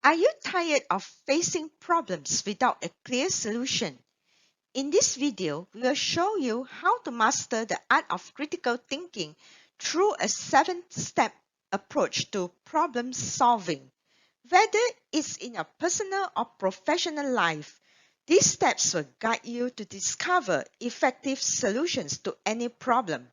Are you tired of facing problems without a clear solution? In this video, we will show you how to master the art of critical thinking through a 7-step approach to problem solving. Whether it's in your personal or professional life, these steps will guide you to discover effective solutions to any problem.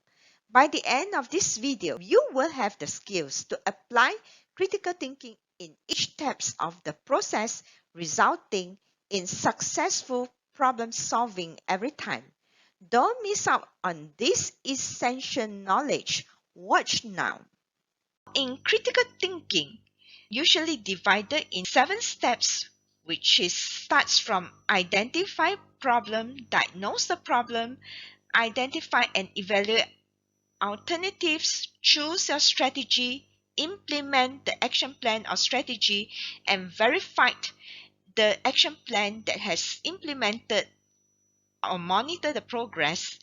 By the end of this video, you will have the skills to apply critical thinking in each steps of the process, resulting in successful problem solving every time. Don't miss out on this essential knowledge. Watch now. In critical thinking, usually divided in 7 steps, which starts from identify problem, diagnose the problem, identify and evaluate alternatives, choose your strategy, implement the action plan or strategy, and verify the action plan that has implemented or monitor the progress,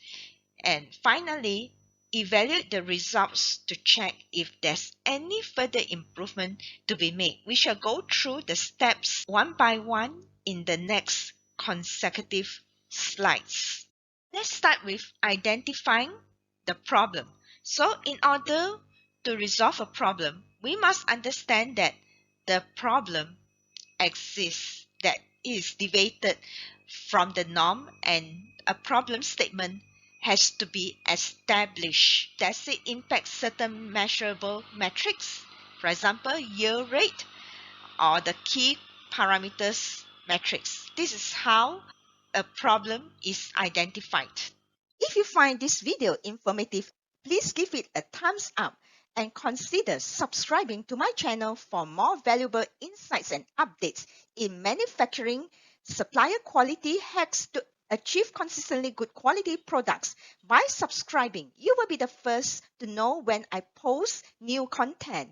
and finally evaluate the results to check if there's any further improvement to be made. We shall go through the steps one by one in the next consecutive slides. Let's start with identifying the problem. So in order to resolve a problem, we must understand that the problem exists, that is deviated from the norm, and a problem statement has to be established. Does it impact certain measurable metrics? For example, yield rate or the key parameters metrics. This is how a problem is identified. If you find this video informative, please give it a thumbs up and consider subscribing to my channel for more valuable insights and updates in manufacturing, supplier quality hacks to achieve consistently good quality products. By subscribing, you will be the first to know when I post new content.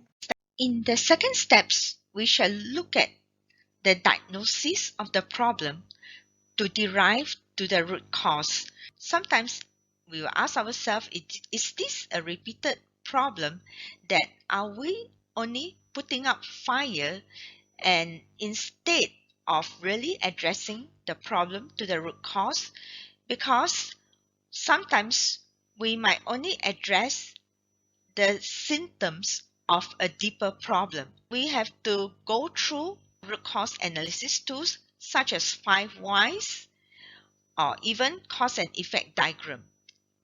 In the second steps, we shall look at the diagnosis of the problem to derive to the root cause. Sometimes we will ask ourselves, is this a repeated problem, that are we only putting up fire, and instead of really addressing the problem to the root cause? Because sometimes we might only address the symptoms of a deeper problem. We have to go through root cause analysis tools such as 5 whys or even cause and effect diagram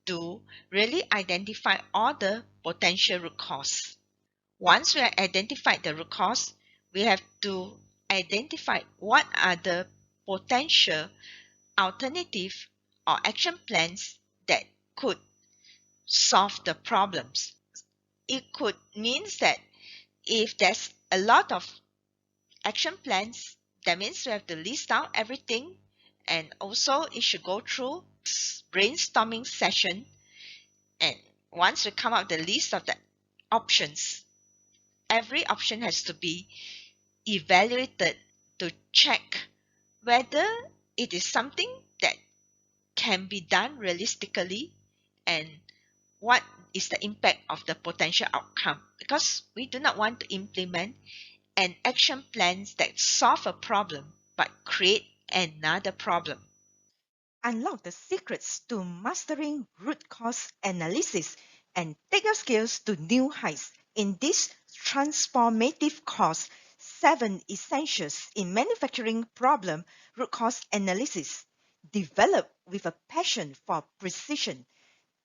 to really identify all the potential root cause. Once we have identified the root cause, we have to identify what are the potential alternative or action plans that could solve the problems. It could mean that if there's a lot of action plans, that means we have to list out everything, and also it should go through brainstorming session. And once we come up with the list of the options, every option has to be evaluated to check whether it is something that can be done realistically and what is the impact of the potential outcome, because we do not want to implement an action plan that solve a problem but create another problem. Unlock the secrets to mastering root cause analysis and take your skills to new heights in this transformative course, 7 Essentials in Manufacturing Problem Root Cause Analysis, developed with a passion for precision.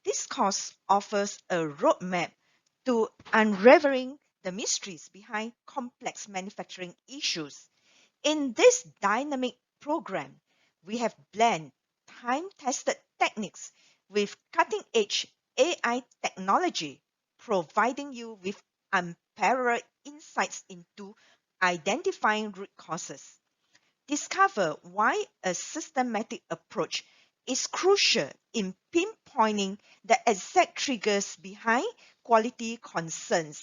This course offers a roadmap to unraveling the mysteries behind complex manufacturing issues. In this dynamic program, we have blended time-tested techniques with cutting-edge AI technology, providing you with unparalleled insights into identifying root causes. Discover why a systematic approach is crucial in pinpointing the exact triggers behind quality concerns.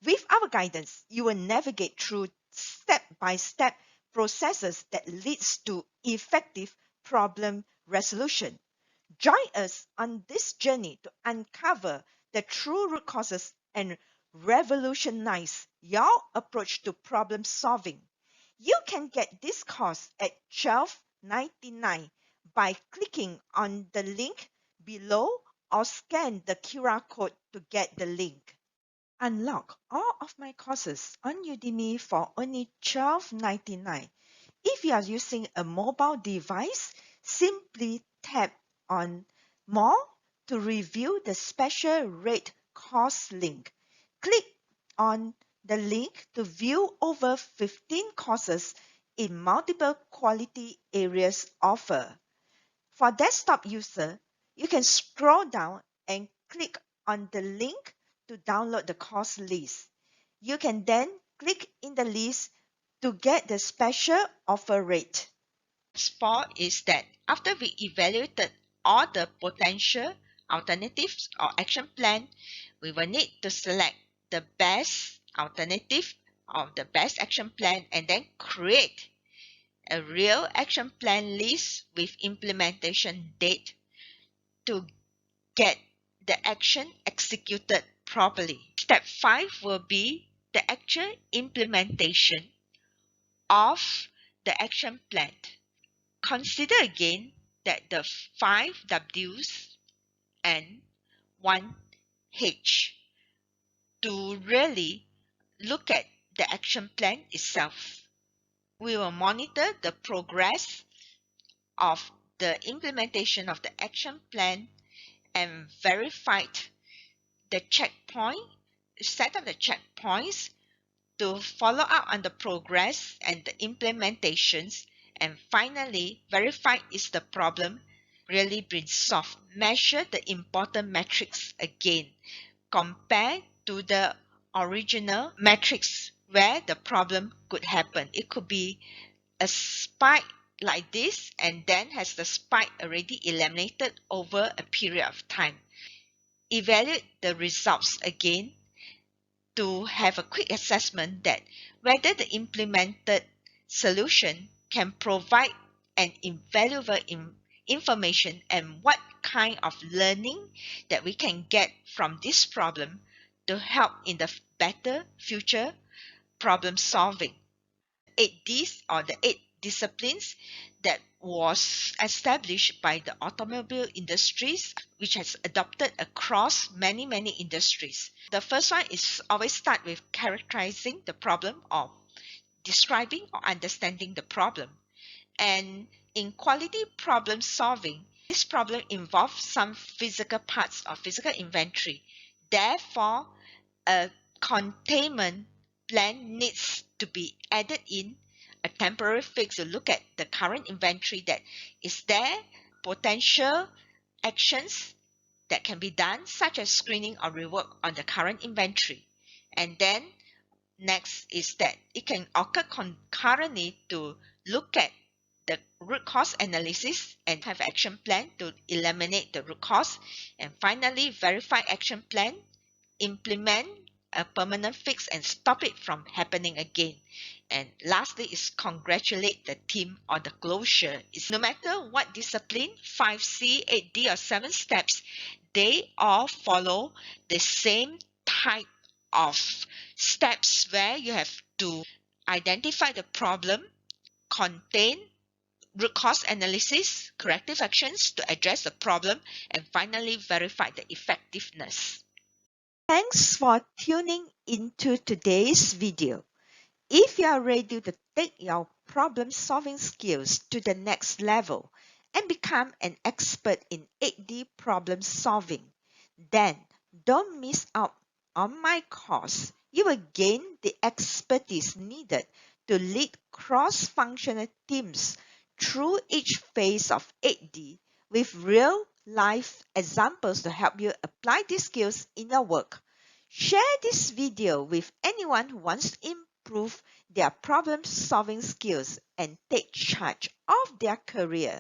With our guidance, you will navigate through step-by-step processes that leads to effective problem resolution. Join us on this journey to uncover the true root causes and revolutionize your approach to problem solving. You can get this course at $12.99 by clicking on the link below or scan the QR code to get the link. Unlock all of my courses on Udemy for only $12.99. If you are using a mobile device, simply tap on More to review the special rate course link. Click on the link to view over 15 courses in multiple quality areas offered. For desktop user, you can scroll down and click on the link to download the course list. You can then click in the list to get the special offer rate. Four is that after we evaluated all the potential alternatives or action plan, we will need to select the best alternative or the best action plan and then create a real action plan list with implementation date to get the action executed properly. Step 5 will be the actual implementation of the action plan. Consider again that the 5 W's and 1 H to really look at the action plan itself. We will monitor the progress of the implementation of the action plan and verify the checkpoint, set up the checkpoints to follow up on the progress and the implementations, and finally verify is the problem really been solved. Measure the important metrics again. Compare to the original metrics where the problem could happen. It could be a spike like this and then has the spike already eliminated over a period of time. Evaluate the results again to have a quick assessment that whether the implemented solution can provide an invaluable information and what kind of learning that we can get from this problem to help in the better future problem solving. 8Ds or the 8 disciplines that was established by the automobile industries, which has adopted across many industries. The first one is always start with characterizing the problem or describing or understanding the problem. And in quality problem solving, this problem involves some physical parts or physical inventory. Therefore, a containment plan needs to be added in, a temporary fix to look at the current inventory that is there, potential actions that can be done such as screening or rework on the current inventory. And then next is that it can occur concurrently to look at the root cause analysis and have action plan to eliminate the root cause. And finally, verify action plan, implement a permanent fix and stop it from happening again. And lastly is congratulate the team on the closure. It's no matter what discipline, 5C, 8D or 7 steps, they all follow the same type of steps where you have to identify the problem, contain root cause analysis, corrective actions to address the problem, and finally verify the effectiveness. Thanks for tuning into today's video. If you are ready to take your problem-solving skills to the next level and become an expert in 8D problem solving, then don't miss out on my course. You will gain the expertise needed to lead cross-functional teams through each phase of 8D with real-life examples to help you apply these skills in your work. Share this video with anyone who wants to improve their problem-solving skills and take charge of their career.